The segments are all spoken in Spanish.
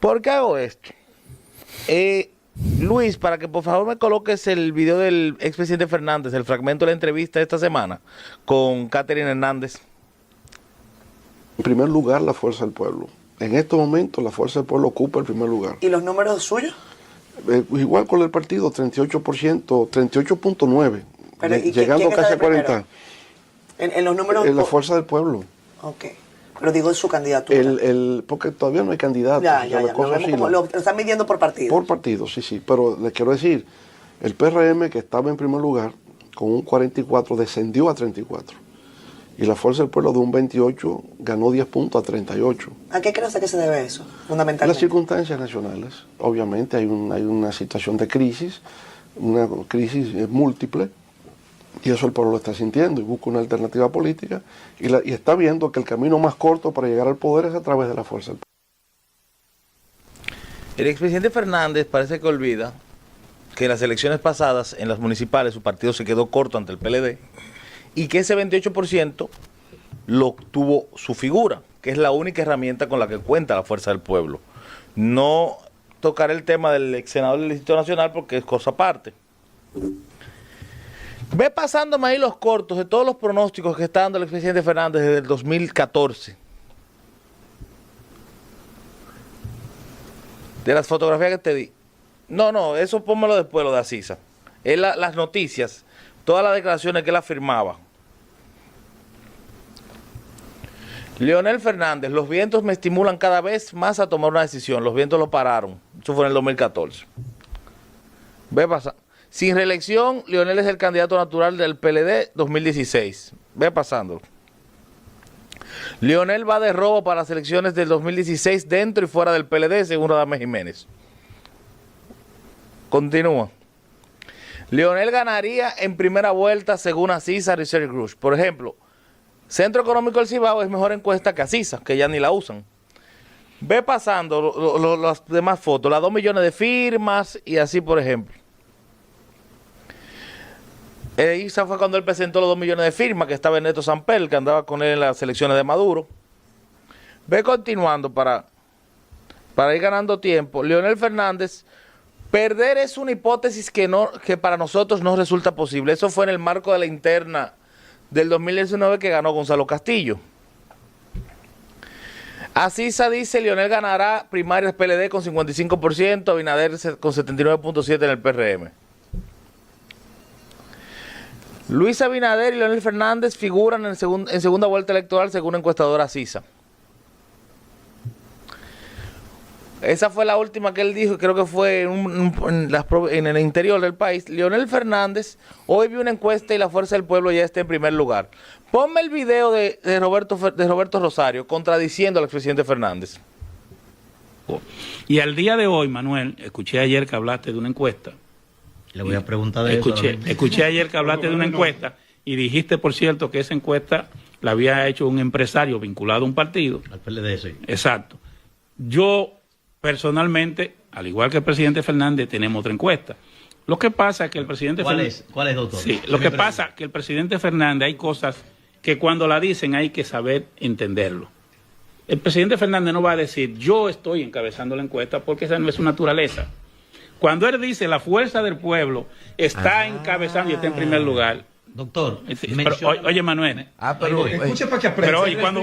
¿Por qué hago esto? Luis, para que por favor me coloques el video del expresidente Fernández, el fragmento de la entrevista de esta semana con Catherine Hernández. En primer lugar, la Fuerza del Pueblo. En estos momentos, la Fuerza del Pueblo ocupa el primer lugar. ¿Y los números suyos? Igual con el partido, 38%, 38.9%, llegando casi a 40%. En los números... En la Fuerza del Pueblo. Ok. Pero digo en su candidatura. Porque todavía no hay candidato. Lo están midiendo por partido. Por partido, sí. Pero les quiero decir, el PRM, que estaba en primer lugar, con un 44, descendió a 34. Y la Fuerza del Pueblo de un 28 ganó 10 puntos a 38. ¿A qué crees que se debe eso, fundamentalmente? Las circunstancias nacionales. Obviamente hay una situación de crisis, una crisis múltiple, y eso el pueblo lo está sintiendo y busca una alternativa política y está viendo que el camino más corto para llegar al poder es a través de la Fuerza del Pueblo. El expresidente Fernández parece que olvida que en las elecciones pasadas, en las municipales, su partido se quedó corto ante el PLD y que ese 28% lo tuvo su figura, que es la única herramienta con la que cuenta la Fuerza del Pueblo. No tocar el tema del ex senador del Distrito Nacional porque es cosa aparte. Ve pasándome ahí los cortos de todos los pronósticos que está dando el expresidente Fernández desde el 2014. De las fotografías que te di. No, eso pónmelo después, lo de Asisa. Es las noticias, todas las declaraciones que él afirmaba. Leonel Fernández, los vientos me estimulan cada vez más a tomar una decisión. Los vientos lo pararon. Eso fue en el 2014. Ve pasando. Sin reelección, Leonel es el candidato natural del PLD 2016. Ve pasando. Leonel va de robo para las elecciones del 2016 dentro y fuera del PLD, según Radamés Jiménez. Continúa. Leonel ganaría en primera vuelta según Asisa Research Group. Por ejemplo, Centro Económico del Cibao es mejor encuesta que Asisa, que ya ni la usan. Ve pasando las demás fotos, las 2 millones de firmas y así, por ejemplo. Esa fue cuando él presentó los 2 millones de firmas, que estaba Ernesto Samper, que andaba con él en las elecciones de Maduro. Ve continuando para ir ganando tiempo. Leonel Fernández, perder es una hipótesis que para nosotros no resulta posible. Eso fue en el marco de la interna del 2019 que ganó Gonzalo Castillo. Asisa dice, Leonel ganará primarias PLD con 55%, Abinader con 79.7% en el PRM. Luis Abinader y Leonel Fernández figuran en segunda vuelta electoral según encuestadora Asisa. Esa fue la última que él dijo, creo que fue en el interior del país. Leonel Fernández, hoy vi una encuesta y la Fuerza del Pueblo ya está en primer lugar. Ponme el video de Roberto Rosario contradiciendo al expresidente Fernández. Y al día de hoy, Manuel, escuché ayer que hablaste de una encuesta. Le voy a preguntar de eso. Escuché ayer que hablaste de una encuesta y dijiste, por cierto, que esa encuesta la había hecho un empresario vinculado a un partido. Al PLD, sí. Exacto. Yo, personalmente, al igual que el presidente Fernández, tenemos otra encuesta. Lo que pasa es que el presidente Fernández... ¿Cuál es, doctor? Sí, lo que pasa es que el presidente Fernández hay cosas que cuando la dicen hay que saber entenderlo. El presidente Fernández no va a decir, yo estoy encabezando la encuesta, porque esa no es su naturaleza. Cuando él dice la Fuerza del Pueblo está encabezando y está en primer lugar. Doctor, pero, oye, Manuel. Pero escuche para que aprenda. Pero oye, cuando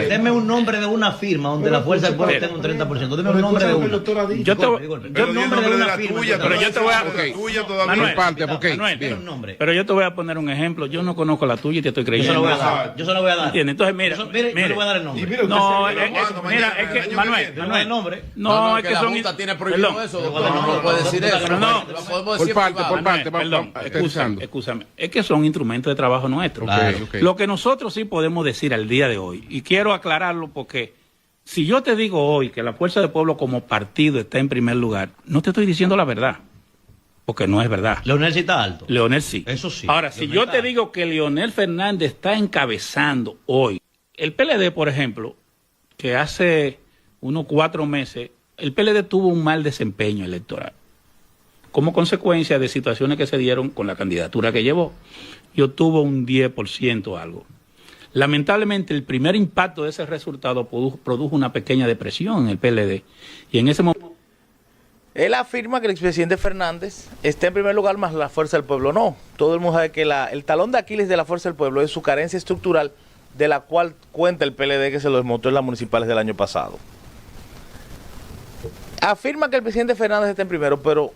deme un nombre de una firma donde la Fuerza del Pueblo tenga un 30%. Deme un nombre de una. Yo te voy a pero yo te voy a poner un ejemplo. Yo no conozco la tuya y te estoy creyendo. Yo se lo voy a dar. ¿Entiendes? Entonces, mira, yo le voy a dar el nombre. No, mira, es que Manuel, no, es que son tiene prohibido eso, no puede decir eso. No, por parte, perdón. Escúchame, es que son instrumentos de trabajo nuestros. Okay. Lo que nosotros sí podemos decir al día de hoy, y quiero aclararlo porque si yo te digo hoy que la Fuerza del Pueblo como partido está en primer lugar, no te estoy diciendo la verdad, porque no es verdad. Leonel sí está alto. Leonel sí. Eso sí. Ahora, si yo te digo que Leonel Fernández está encabezando hoy, el PLD, por ejemplo, que hace unos 4 meses, el PLD tuvo un mal desempeño electoral como consecuencia de situaciones que se dieron con la candidatura que llevó. Yo tuve un 10% algo. Lamentablemente, el primer impacto de ese resultado produjo una pequeña depresión en el PLD. Y en ese momento... Él afirma que el expresidente Fernández está en primer lugar, más la Fuerza del Pueblo no. Todo el mundo sabe que el talón de Aquiles de la Fuerza del Pueblo es su carencia estructural, de la cual cuenta el PLD, que se lo desmontó en las municipales del año pasado. Afirma que el presidente Fernández está en primero, pero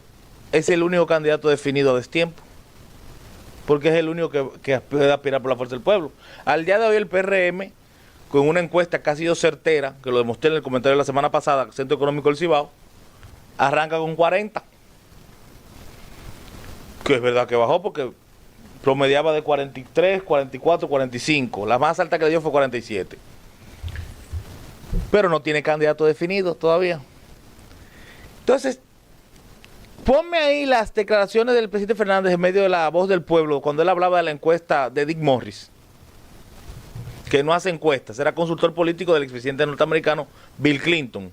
es el único candidato definido a destiempo, porque es el único que puede aspirar por la Fuerza del Pueblo. Al día de hoy el PRM, con una encuesta que ha sido certera, que lo demostré en el comentario de la semana pasada, Centro Económico del Cibao, arranca con 40, que es verdad que bajó porque promediaba de 43, 44, 45, la más alta que le dio fue 47, pero no tiene candidato definido todavía. Entonces, ponme ahí las declaraciones del presidente Fernández en medio de La Voz del Pueblo, cuando él hablaba de la encuesta de Dick Morris, que no hace encuestas, era consultor político del expresidente norteamericano Bill Clinton,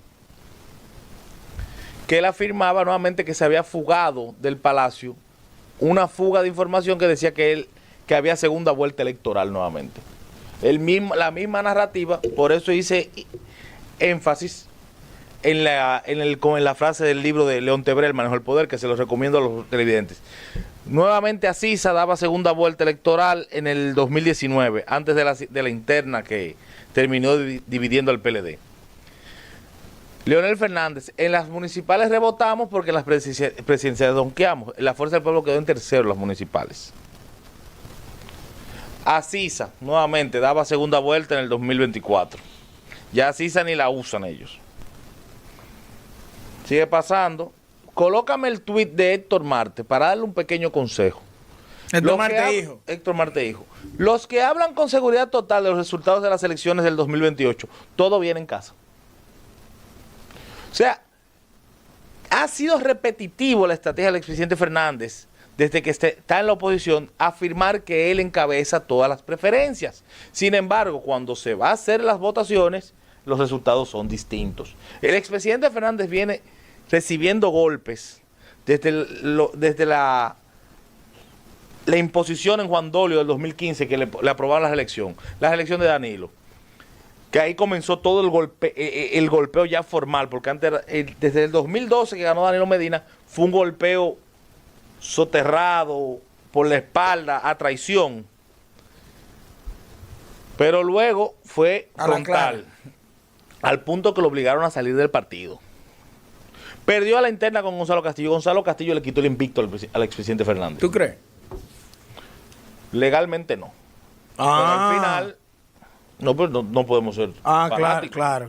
que él afirmaba nuevamente que se había fugado del palacio una fuga de información que decía que había segunda vuelta electoral nuevamente. La misma narrativa, por eso hice énfasis en la frase del libro de León Tebré, El manejo del poder, que se los recomiendo a los televidentes. Nuevamente Asisa daba segunda vuelta electoral en el 2019, antes de la interna que terminó dividiendo al PLD. Leonel Fernández, en las municipales rebotamos porque en las presidenciales donkeamos. La Fuerza del Pueblo quedó en tercero en las municipales. Asisa, nuevamente, daba segunda vuelta en el 2024. Ya Asisa ni la usan ellos. Sigue pasando. Colócame el tuit de Héctor Marte para darle un pequeño consejo. Héctor Marte, hijo. Héctor Marte, hijo. Los que hablan con seguridad total de los resultados de las elecciones del 2028, todo viene en casa. O sea, ha sido repetitivo la estrategia del expresidente Fernández, desde que está en la oposición, afirmar que él encabeza todas las preferencias. Sin embargo, cuando se va a hacer las votaciones, los resultados son distintos. El expresidente Fernández viene recibiendo golpes desde la imposición en Juan Dolio del 2015, que le aprobaron las elecciones de Danilo. Que ahí comenzó todo el golpeo ya formal, porque antes, desde el 2012 que ganó Danilo Medina, fue un golpeo soterrado, por la espalda, a traición. Pero luego fue frontal, al punto que lo obligaron a salir del partido. Perdió a la interna con Gonzalo Castillo. Gonzalo Castillo le quitó el invicto al expresidente Fernández. ¿Tú crees? Legalmente no. Pero al final... No, pues no podemos ser fanáticos. Claro.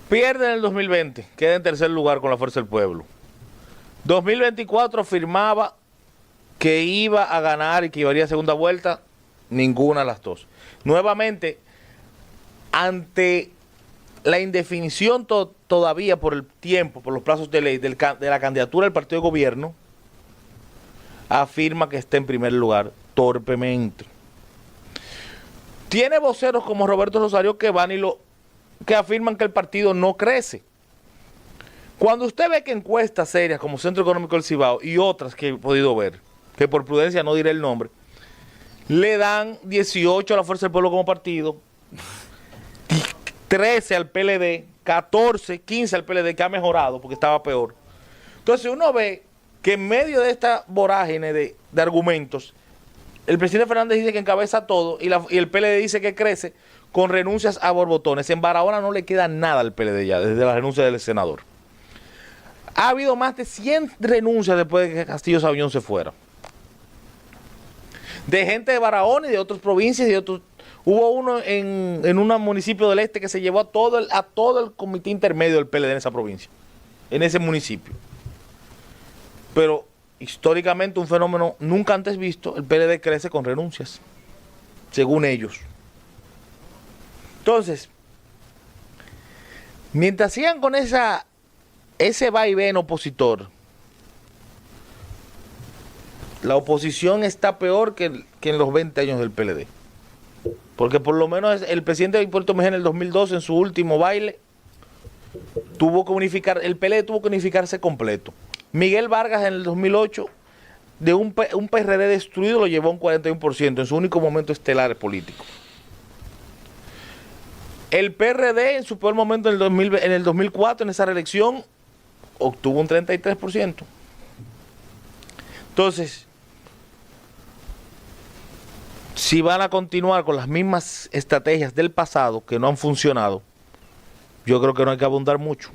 Pierde en el 2020, queda en tercer lugar con la Fuerza del Pueblo. 2024 afirmaba que iba a ganar y que iba a ir a segunda vuelta, ninguna de las dos. Nuevamente, ante la indefinición todavía por el tiempo, por los plazos de ley de la candidatura del partido de gobierno, afirma que está en primer lugar torpemente. Tiene voceros como Roberto Rosario que van que afirman que el partido no crece. Cuando usted ve que encuestas serias como Centro Económico del Cibao y otras que he podido ver, que por prudencia no diré el nombre, le dan 18 a la Fuerza del Pueblo como partido, 13 al PLD, 14, 15 al PLD, que ha mejorado porque estaba peor. Entonces uno ve que en medio de esta vorágine de argumentos, el presidente Fernández dice que encabeza todo y el PLD dice que crece con renuncias a borbotones. En Barahona no le queda nada al PLD ya, desde la renuncia del senador. Ha habido más de 100 renuncias después de que Castillo Sabiñón se fuera. De gente de Barahona y de otras provincias y de otros. Hubo uno en un municipio del este que se llevó a todo el comité intermedio del PLD en esa provincia, en ese municipio. Pero históricamente un fenómeno nunca antes visto, el PLD crece con renuncias, según ellos. Entonces, mientras sigan con ese vaivén opositor, la oposición está peor que en los 20 años del PLD. Porque por lo menos el presidente de Hipólito Mejía en el 2012, en su último baile, el PLD tuvo que unificarse completo. Miguel Vargas en el 2008 de un PRD destruido lo llevó a un 41% en su único momento estelar político. El PRD en su peor momento en el 2004, en esa reelección, obtuvo un 33%. Entonces, si van a continuar con las mismas estrategias del pasado que no han funcionado, yo creo que no hay que abundar mucho.